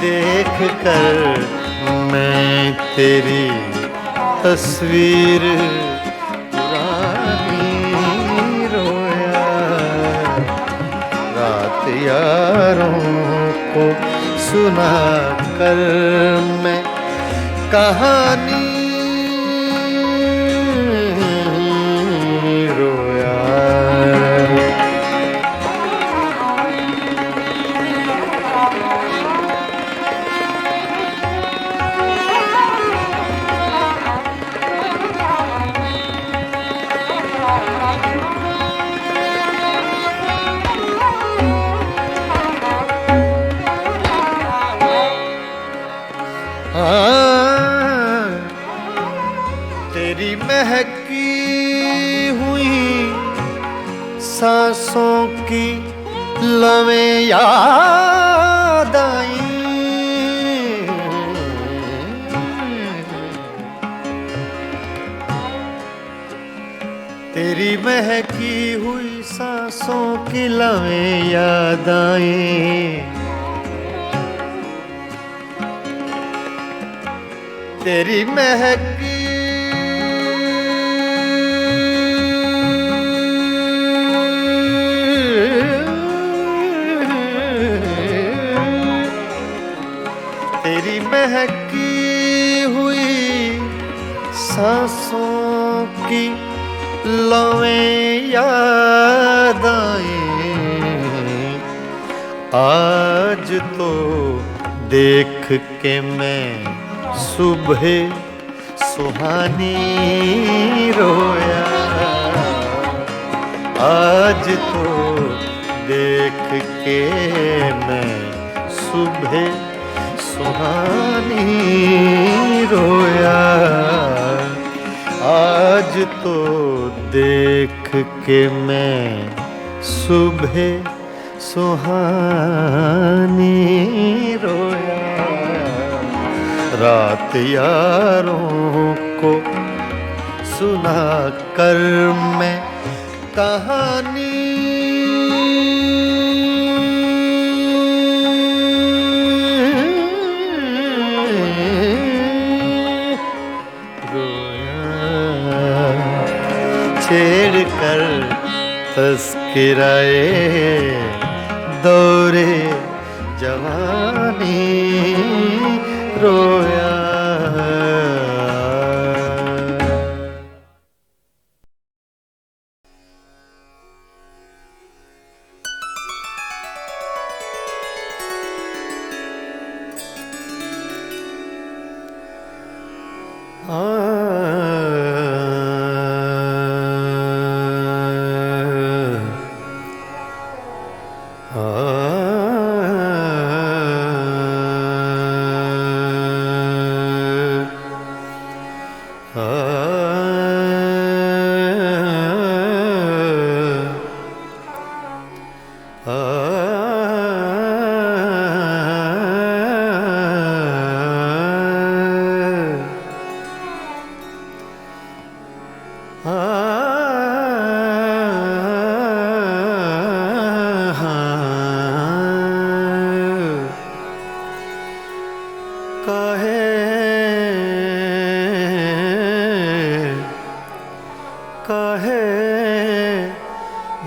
देख कर मैं तेरी तस्वीर पुरानी रोया, रात यारों को सुना कर मैं कहानी रोया। तेरी महकी हुई सांसों की लवें याद आई, तेरी महकी हुई सांसों की लवें याद आई, तेरी महकी तेरी महकी हुई सांसों की लवें याद आई, आज तो देख के मैं सुबह सुहानी रोया, आज तो देख के मैं सुबह सुहानी रोया, आज तो देख के मैं सुबह सुहानी रोया, रात यारों को सुना कर मैं कहानी छेड़ कर तस्किराए दौरे जवानी रोया।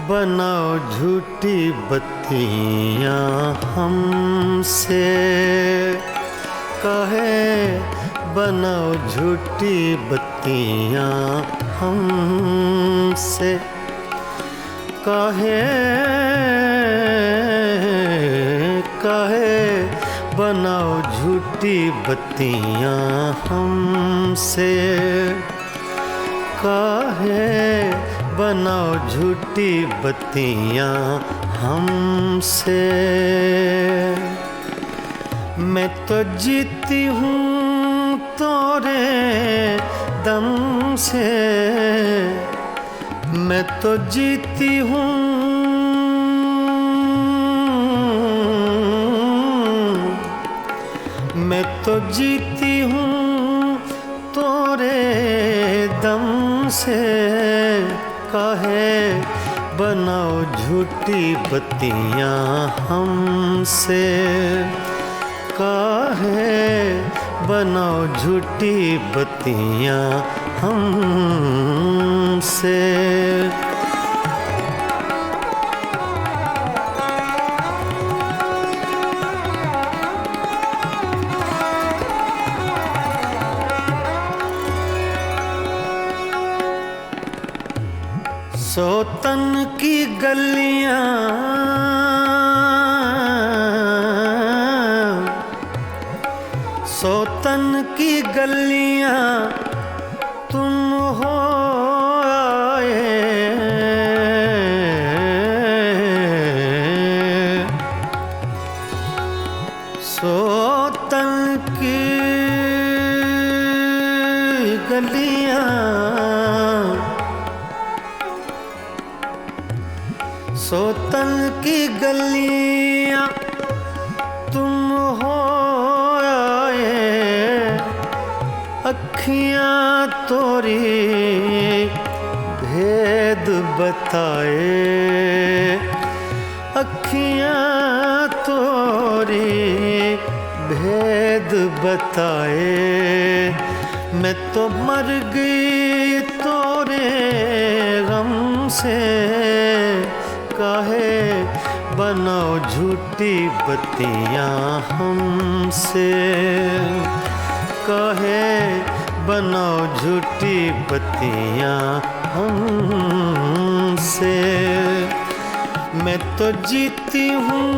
बनाओ झूठी बत्तियां हमसे, कहे बनाओ झूठी बत्तियां हमसे, कहे बनाओ झूठी बत्तियां हमसे, कहे बनाओ झूठी बत्तियां हमसे। मैं तो जीती हूँ तोरे दम से, मैं तो जीती हूँ, मैं तो जीती हूँ तोरे दम से, काहे बनाओ झूठी बत्तियां हमसे, काहे बनाओ झूठी बत्तियां हमसे। सोतन की गलियां सोतन की गलियां तुम हो आए। सोतन की गलियां सोतन की गलियां तुम हो आए। अखियां तोरी भेद बताए। अखियां तोरी भेद बताए। मैं तो मर गई तोरे गम से। काहे बनाओ झूठी बत्तियां हमसे। काहे बनाओ झूठी बत्तियां हमसे। मैं तो जीती हूँ,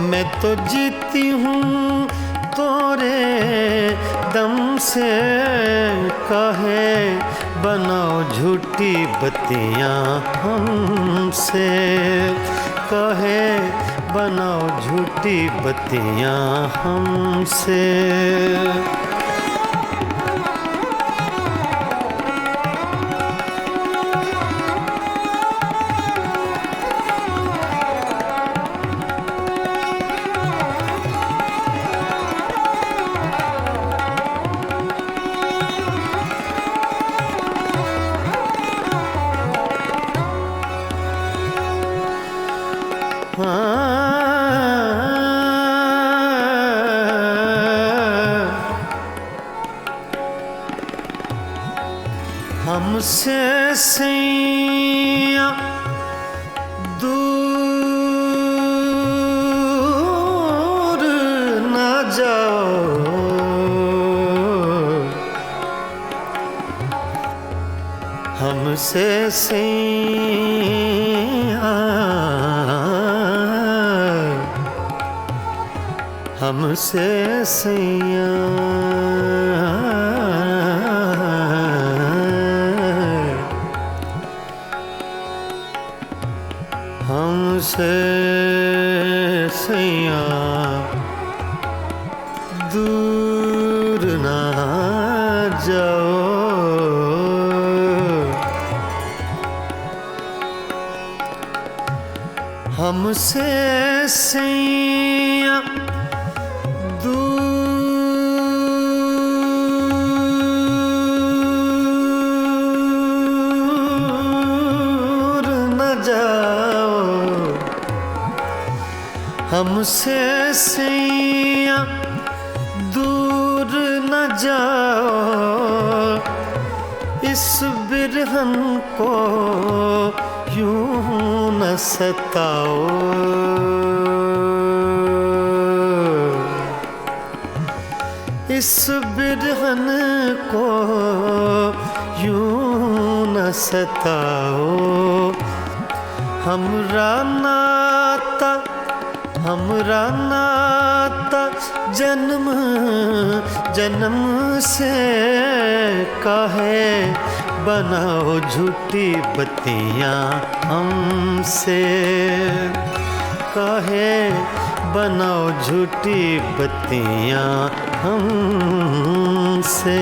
मैं तो जीती हूँ तोरे दम से। काहे बनाओ झूठी बत्तियां हमसे। काहे बनाओ झूठी बत्तियां हमसे। हमसे सैया दूर न जाओ। हमसे सैया हमसे सैया हमसे सैया दूर ना जाओ। हमसे सैया दूर न जाओ। हमसे सैया दूर न जाओ। इस बिरहन को यूं न सताओ। इस बिरहन को यूं न सताओ। हमरा नाता जन्म जन्म से। काहे बनाओ झूठी बत्तियां हमसे। काहे बनाओ झूठी बत्तियां हमसे।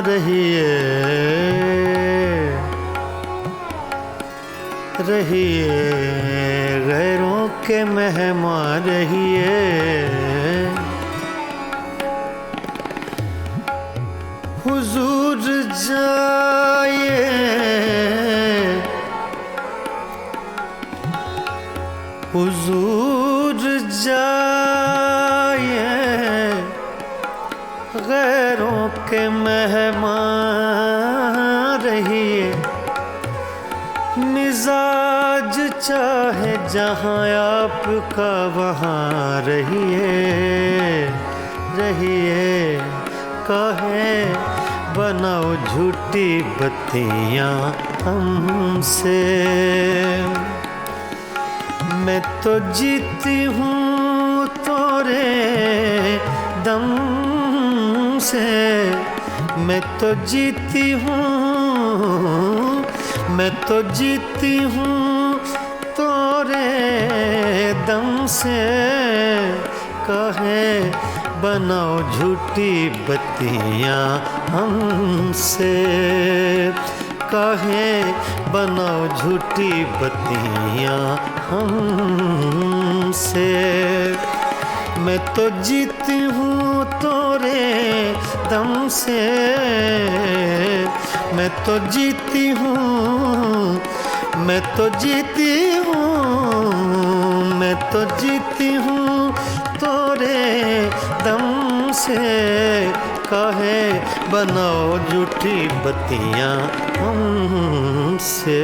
रहिए रहिए गैरों के मेहमान रहिए हुजूर जाइए हुजूर जाइए गैरों के मेहमान रहिए मिजाज चाहे जहाँ आपका वहाँ रहिए रहिए काहे बनाओ झूठी बत्तियाँ हमसे मैं तो जीती हूँ तोरे दम से मैं तो जीती हूँ मैं तो जीती हूँ तोरे दम से कहे बनाओ झूठी बत्तियाँ हमसे कहे बनाओ झूठी बत्तियाँ हमसे मैं तो जीती हूँ तोरे दम से मैं तो जीती हूँ मैं तो जीती हूँ मैं तो जीती हूँ तोरे दम से काहे बनाओ झूठी बत्तियाँ हमसे